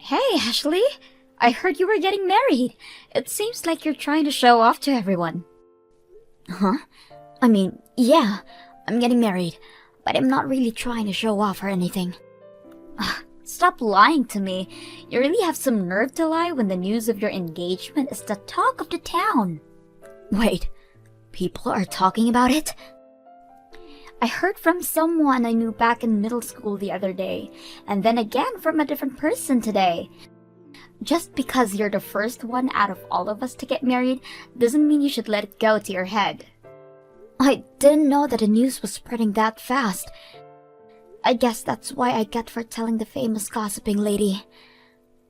Hey, Ashley! I heard you were getting married. It seems like you're trying to show off to everyone. Huh? Yeah, I'm getting married, but I'm not really trying to show off or anything. Stop lying to me. You really have some nerve to lie when the news of your engagement is the talk of the town. Wait, people are talking about it? I heard from someone I knew back in middle school the other day, and then again from a different person today. Just because you're the first one out of all of us to get married doesn't mean you should let it go to your head. I didn't know that the news was spreading that fast. I guess that's why I get for telling the famous gossiping lady.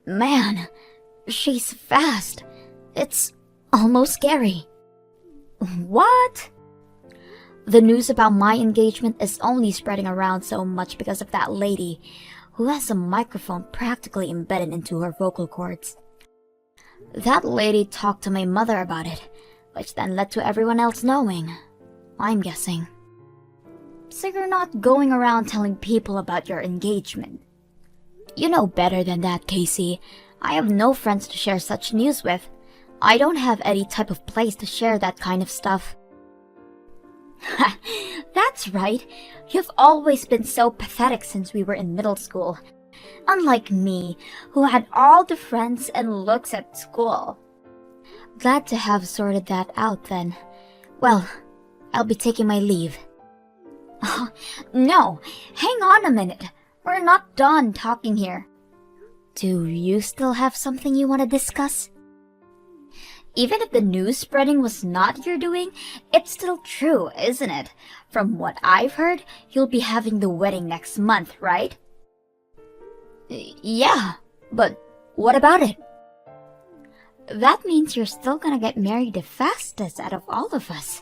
Man, she's fast. It's almost scary. What? The news about my engagement is only spreading around so much because of that lady, who has a microphone practically embedded into her vocal cords. That lady talked to my mother about it, which then led to everyone else knowing, I'm guessing. So you're not going around telling people about your engagement. You know better than that, Casey. I have no friends to share such news with. I don't have any type of place to share that kind of stuff. That's right. You've always been so pathetic since we were in middle school. Unlike me, who had all the friends and looks at school. Glad to have sorted that out then. Well, I'll be taking my leave. No, hang on a minute. We're not done talking here. Do you still have something you want to discuss? Even if the news spreading was not your doing, it's still true, isn't it? From what I've heard, you'll be having the wedding next month, right? Yeah, but what about it? That means you're still gonna get married the fastest out of all of us.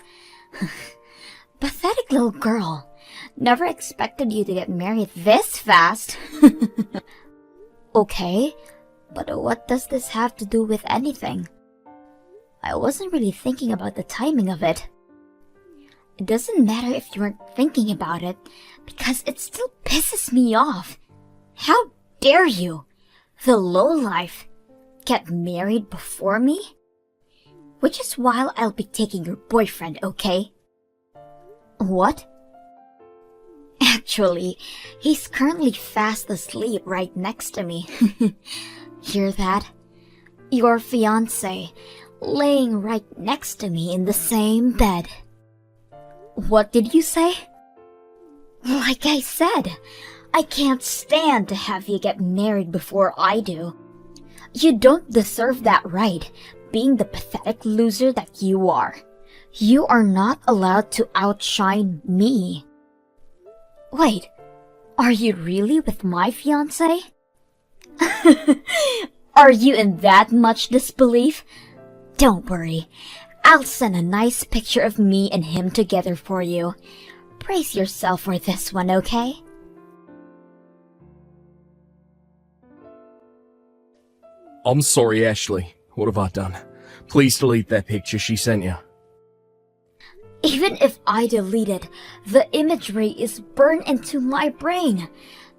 Pathetic little girl. Never expected you to get married this fast. Okay, but what does this have to do with anything? I wasn't really thinking about the timing of it. It doesn't matter if you weren't thinking about it, because it still pisses me off. How dare you, the lowlife, get married before me? Which is why I'll be taking your boyfriend, okay? What? Actually, he's currently fast asleep right next to me. Hear that? Your fiancé, laying right next to me in the same bed. What did you say? Like I said, I can't stand to have you get married before I do. You don't deserve that right, being the pathetic loser that you are. You are not allowed to outshine me. Wait, are you really with my fiancé? Are you in that much disbelief? Don't worry, I'll send a nice picture of me and him together for you. Brace yourself for this one, okay? I'm sorry, Ashley. What have I done? Please delete that picture she sent you. Even if I delete it, the imagery is burned into my brain.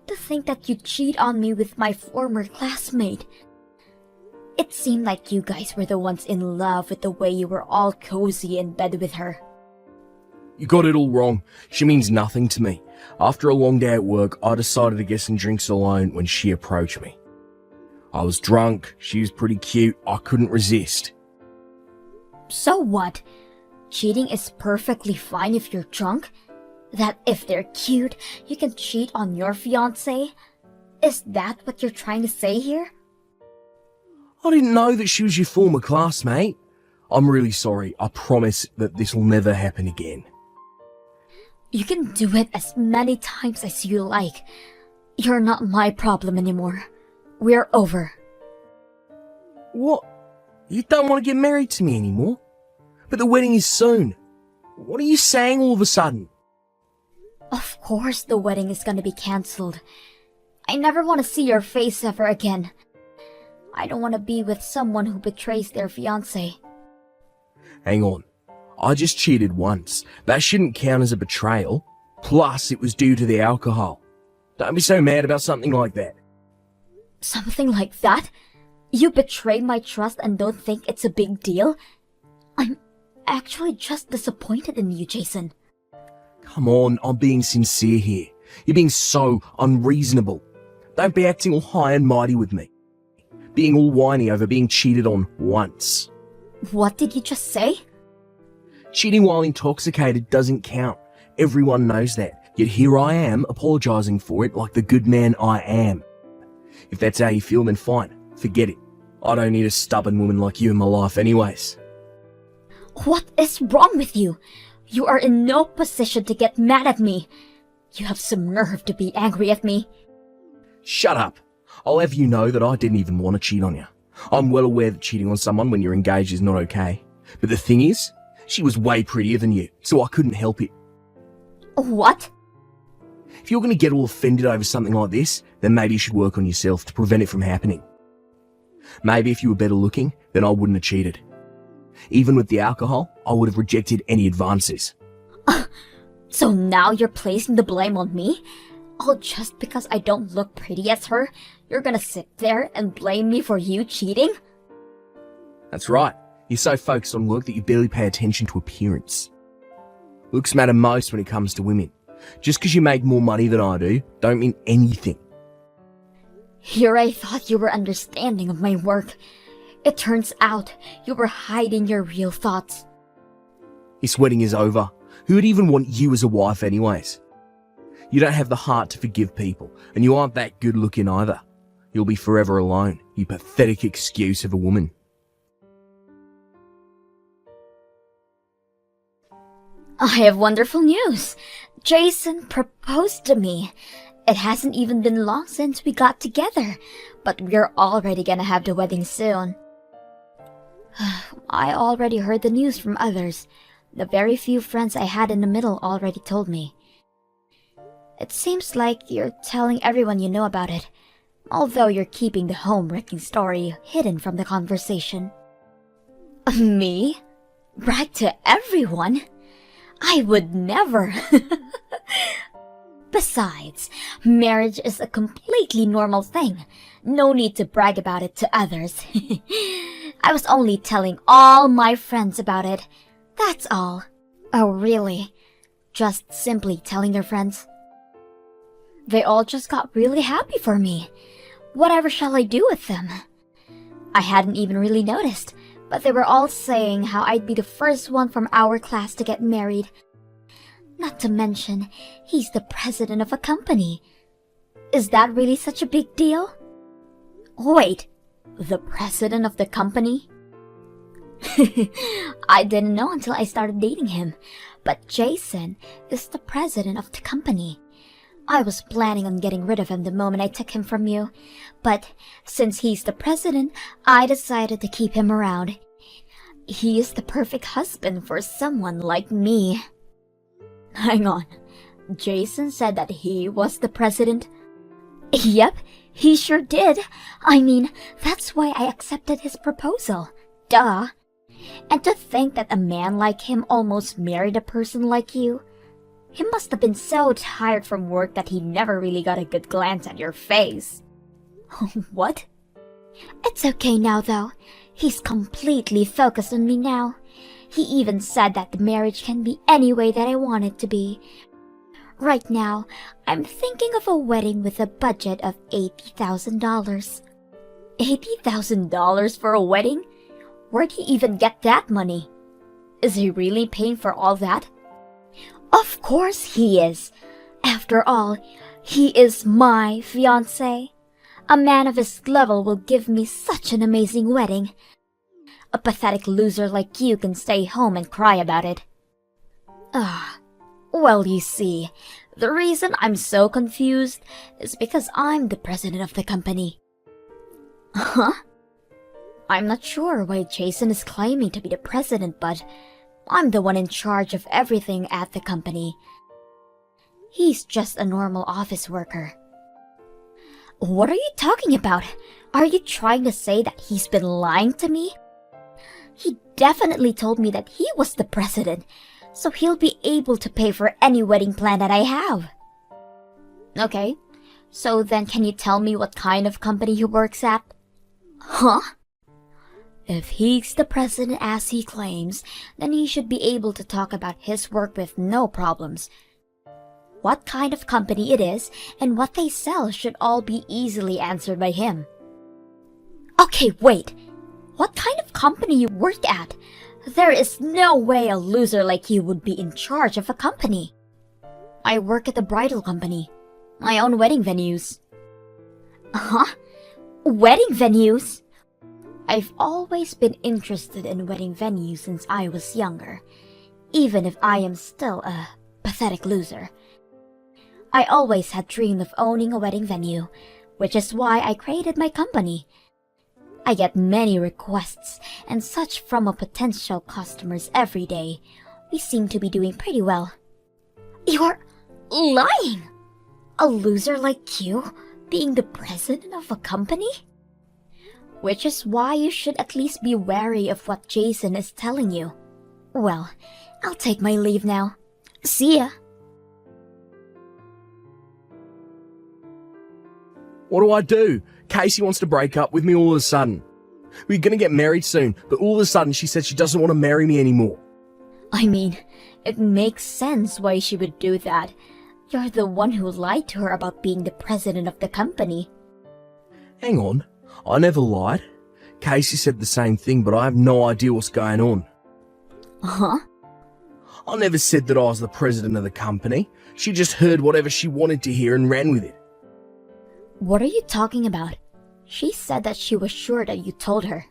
To think that you cheat on me with my former classmate. It seemed like you guys were the ones in love with the way you were all cozy in bed with her. You got it all wrong. She means nothing to me. After a long day at work, I decided to get some drinks alone when she approached me. I was drunk, she was pretty cute, I couldn't resist. So what? Cheating is perfectly fine if you're drunk? That if they're cute, you can cheat on your fiancé? Is that what you're trying to say here? I didn't know that she was your former classmate. I'm really sorry. I promise that this will never happen again. You can do it as many times as you like. You're not my problem anymore. We're over. What? You don't want to get married to me anymore? But the wedding is soon. What are you saying all of a sudden? Of course the wedding is gonna be cancelled. I never want to see your face ever again. I don't want to be with someone who betrays their fiancé. Hang on. I just cheated once. That shouldn't count as a betrayal. Plus, it was due to the alcohol. Don't be so mad about something like that. Something like that? You betrayed my trust and don't think it's a big deal? I'm actually just disappointed in you, Jason. Come on, I'm being sincere here. You're being so unreasonable. Don't be acting all high and mighty with me. Being all whiny over being cheated on once. What did you just say? Cheating while intoxicated doesn't count. Everyone knows that. Yet here I am, apologising for it like the good man I am. If that's how you feel, then fine. Forget it. I don't need a stubborn woman like you in my life anyways. What is wrong with you? You are in no position to get mad at me. You have some nerve to be angry at me. Shut up. I'll have you know that I didn't even want to cheat on you. I'm well aware that cheating on someone when you're engaged is not okay. But the thing is, she was way prettier than you, so I couldn't help it. What? If you're going to get all offended over something like this, then maybe you should work on yourself to prevent it from happening. Maybe if you were better looking, then I wouldn't have cheated. Even with the alcohol, I would have rejected any advances. So now you're placing the blame on me? All just because I don't look pretty as her? You're gonna sit there and blame me for you cheating? That's right. You're so focused on work that you barely pay attention to appearance. Looks matter most when it comes to women. Just because you make more money than I do, don't mean anything. Here I thought you were understanding of my work. It turns out you were hiding your real thoughts. This wedding is over. Who would even want you as a wife anyways? You don't have the heart to forgive people, and you aren't that good looking either. You'll be forever alone, you pathetic excuse of a woman. I have wonderful news. Jason proposed to me. It hasn't even been long since we got together, but we're already gonna have the wedding soon. I already heard the news from others. The very few friends I had in the middle already told me. It seems like you're telling everyone you know about it, although you're keeping the home-wrecking story hidden from the conversation. Me? Brag to everyone? I would never. Besides, marriage is a completely normal thing. No need to brag about it to others. I was only telling all my friends about it. That's all. Oh, really? Just simply telling your friends? They all just got really happy for me. Whatever shall I do with them? I hadn't even really noticed, but they were all saying how I'd be the first one from our class to get married. Not to mention, he's the president of a company. Is that really such a big deal? Wait, the president of the company? I didn't know until I started dating him, but Jason is the president of the company. I was planning on getting rid of him the moment I took him from you, but since he's the president, I decided to keep him around. He is the perfect husband for someone like me. Hang on, Jason said that he was the president? Yep, he sure did. I mean, that's why I accepted his proposal. Duh. And to think that a man like him almost married a person like you. He must have been so tired from work that he never really got a good glance at your face. What? It's okay now, though. He's completely focused on me now. He even said that the marriage can be any way that I want it to be. Right now, I'm thinking of a wedding with a budget of $80,000. $80,000 for a wedding? Where'd he even get that money? Is he really paying for all that? Of course he is. After all, he is my fiancé. A man of his level will give me such an amazing wedding. A pathetic loser like you can stay home and cry about it. Well, you see, the reason I'm so confused is because I'm the president of the company. Huh? I'm not sure why Jason is claiming to be the president, but I'm the one in charge of everything at the company. He's just a normal office worker. What are you talking about? Are you trying to say that he's been lying to me? He definitely told me that he was the president, so he'll be able to pay for any wedding plan that I have. Okay, So then can you tell me what kind of company he works at? Huh? If he's the president as he claims, then he should be able to talk about his work with no problems. What kind of company it is and what they sell should all be easily answered by him. Okay, wait. What kind of company you work at? There is no way a loser like you would be in charge of a company. I work at a bridal company. I own wedding venues. Huh? Wedding venues? I've always been interested in wedding venues since I was younger, even if I am still a pathetic loser. I always had dreamed of owning a wedding venue, which is why I created my company. I get many requests and such from our potential customers every day. We seem to be doing pretty well. You're lying! A loser like you being the president of a company? Which is why you should at least be wary of what Jason is telling you. Well, I'll take my leave now. See ya! What do I do? Casey wants to break up with me all of a sudden. We're gonna get married soon, but all of a sudden she said she doesn't want to marry me anymore. I mean, it makes sense why she would do that. You're the one who lied to her about being the president of the company. Hang on, I never lied. Casey said the same thing, but I have no idea what's going on. Huh? I never said that I was the president of the company. She just heard whatever she wanted to hear and ran with it. What are you talking about? She said that she was sure that you told her.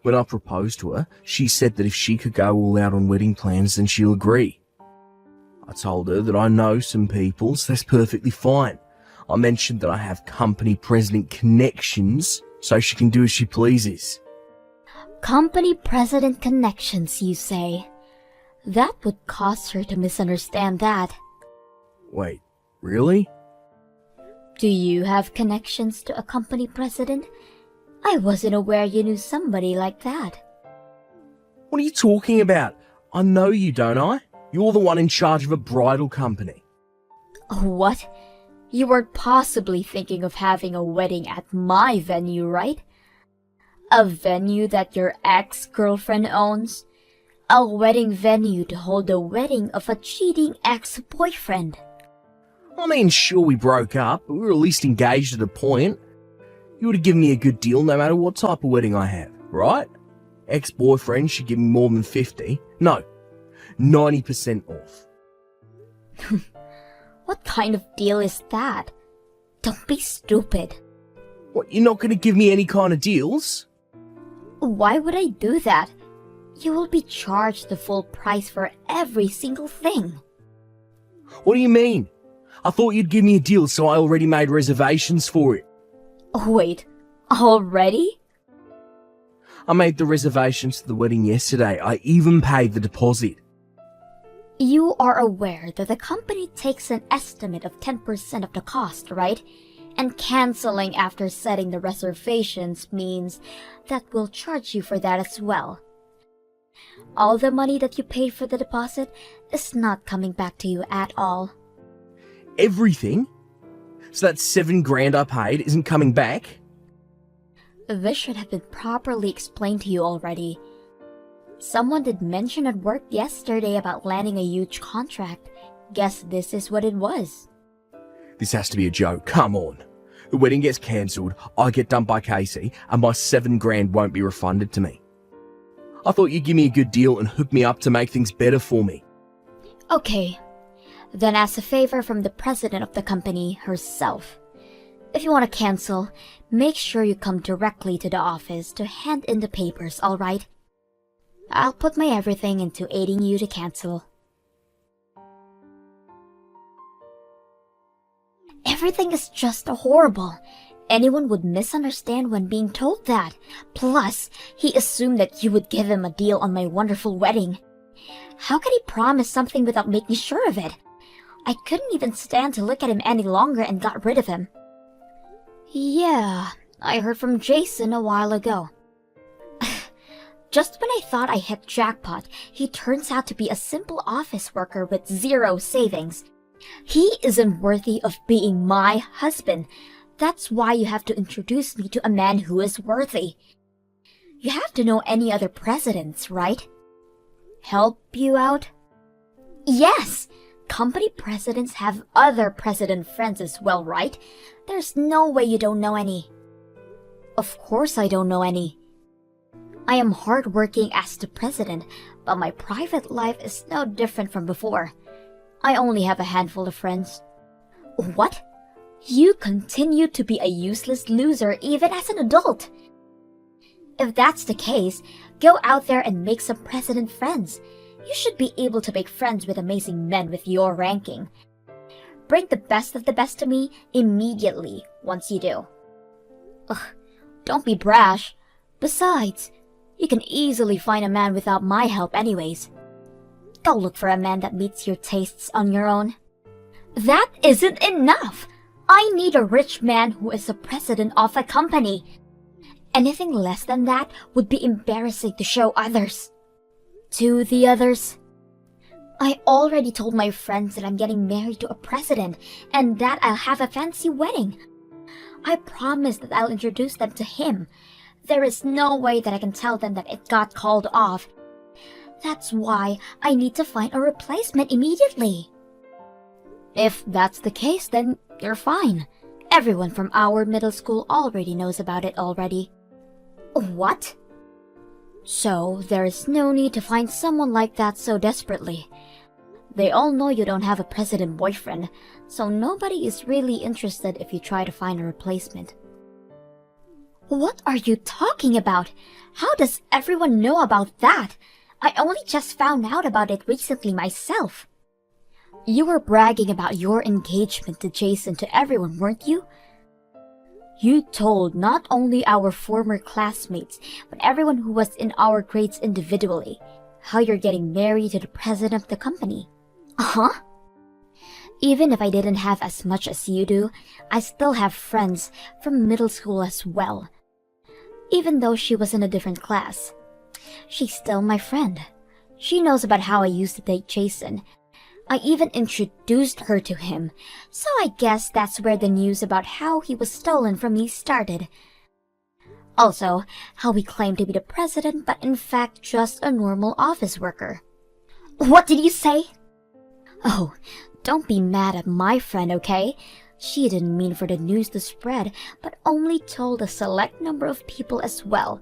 When I proposed to her, she said that if she could go all out on wedding plans, then she'll agree. I told her that I know some people, so that's perfectly fine. I mentioned that I have company president connections, so she can do as she pleases. Company president connections, you say? That would cause her to misunderstand that. Wait, really? Do you have connections to a company president? I wasn't aware you knew somebody like that. What are you talking about? I know you, don't I? You're the one in charge of a bridal company. What? You weren't possibly thinking of having a wedding at my venue, right? A venue that your ex-girlfriend owns? A wedding venue to hold the wedding of a cheating ex-boyfriend. I mean, sure, we broke up, but we were at least engaged at a point. You would have given me a good deal no matter what type of wedding I have, right? Ex-boyfriend should give me more than 50. No, 90% off. What kind of deal is that? Don't be stupid. What, you're not going to give me any kind of deals? Why would I do that? You will be charged the full price for every single thing. What do you mean? I thought you'd give me a deal, so I already made reservations for it. Wait, already? I made the reservations for the wedding yesterday. I even paid the deposit. You are aware that the company takes an estimate of 10% of the cost, right? And canceling after setting the reservations means that we'll charge you for that as well. All the money that you paid for the deposit is not coming back to you at all. Everything? So that $7,000 I paid isn't coming back? This should have been properly explained to you already. Someone did mention at work yesterday about landing a huge contract. Guess this is what it was. This has to be a joke. Come on. The wedding gets cancelled, I get dumped by Casey, and my $7,000 won't be refunded to me. I thought you'd give me a good deal and hook me up to make things better for me. Okay. Then as a favor from the president of the company herself, if you want to cancel, make sure you come directly to the office to hand in the papers, alright? I'll put my everything into aiding you to cancel. Everything is just horrible. Anyone would misunderstand when being told that. Plus, he assumed that you would give him a deal on my wonderful wedding. How could he promise something without making sure of it? I couldn't even stand to look at him any longer and got rid of him. Yeah, I heard from Jason a while ago. Just when I thought I hit jackpot, he turns out to be a simple office worker with zero savings. He isn't worthy of being my husband. That's why you have to introduce me to a man who is worthy. You have to know any other presidents, right? Help you out? Yes! Company presidents have other president friends as well, right? There's no way you don't know any. Of course I don't know any. I am hardworking as the president, but my private life is no different from before. I only have a handful of friends. What? You continue to be a useless loser even as an adult. If that's the case, go out there and make some president friends. You should be able to make friends with amazing men with your ranking. Bring the best of the best to me immediately once you do. Ugh, don't be brash. Besides, you can easily find a man without my help anyways. Go look for a man that meets your tastes on your own. That isn't enough! I need a rich man who is the president of a company. Anything less than that would be embarrassing to show others. To the others? I already told my friends that I'm getting married to a president and that I'll have a fancy wedding. I promised that I'll introduce them to him. There is no way that I can tell them that it got called off. That's why I need to find a replacement immediately. If that's the case, then you're fine. Everyone from our middle school already knows about it already. What? So, there's no need to find someone like that so desperately. They all know you don't have a president boyfriend, so nobody is really interested if you try to find a replacement. What are you talking about? How does everyone know about that? I only just found out about it recently myself. You were bragging about your engagement to Jason to everyone, weren't you? You told not only our former classmates, but everyone who was in our grades individually, how you're getting married to the president of the company. Uh-huh. Even if I didn't have as much as you do, I still have friends from middle school as well. Even though she was in a different class. She's still my friend. She knows about how I used to date Jason. I even introduced her to him, so I guess that's where the news about how he was stolen from me started. Also, how he claimed to be the president but in fact just a normal office worker. What did you say? Oh, don't be mad at my friend, okay? She didn't mean for the news to spread, but only told a select number of people as well.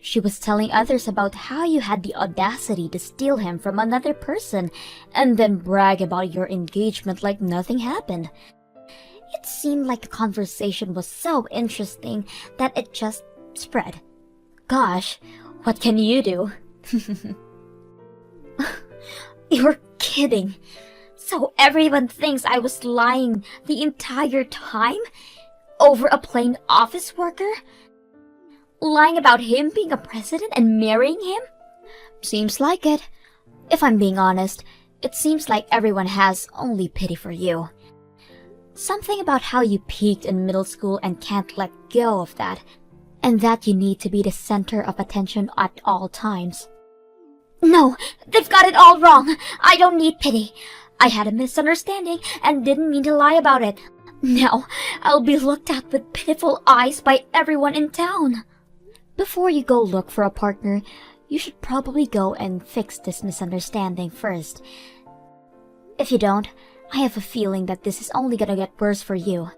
She was telling others about how you had the audacity to steal him from another person and then brag about your engagement like nothing happened. It seemed like the conversation was so interesting that it just spread. Gosh, what can you do? You're kidding. So everyone thinks I was lying the entire time? Over a plain office worker? Lying about him being a president and marrying him? Seems like it. If I'm being honest, it seems like everyone has only pity for you. Something about how you peaked in middle school and can't let go of that, and that you need to be the center of attention at all times. No, they've got it all wrong. I don't need pity. I had a misunderstanding and didn't mean to lie about it. Now, I'll be looked at with pitiful eyes by everyone in town. Before you go look for a partner, you should probably go and fix this misunderstanding first. If you don't, I have a feeling that this is only gonna get worse for you.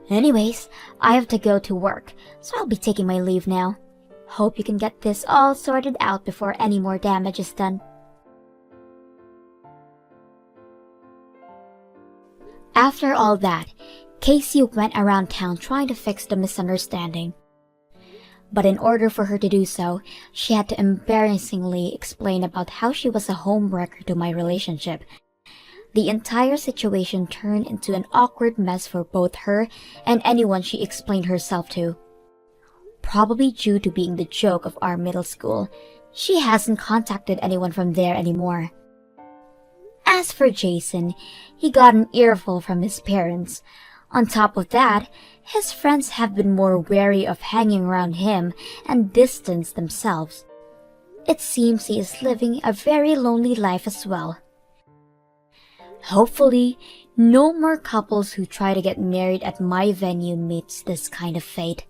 Anyways, I have to go to work, so I'll be taking my leave now. Hope you can get this all sorted out before any more damage is done. After all that, Casey went around town trying to fix the misunderstanding. But in order for her to do so, she had to embarrassingly explain about how she was a homewrecker to my relationship. The entire situation turned into an awkward mess for both her and anyone she explained herself to. Probably due to being the joke of our middle school, she hasn't contacted anyone from there anymore. As for Jason, he got an earful from his parents. On top of that, his friends have been more wary of hanging around him and distanced themselves. It seems he is living a very lonely life as well. Hopefully, no more couples who try to get married at my venue meets this kind of fate.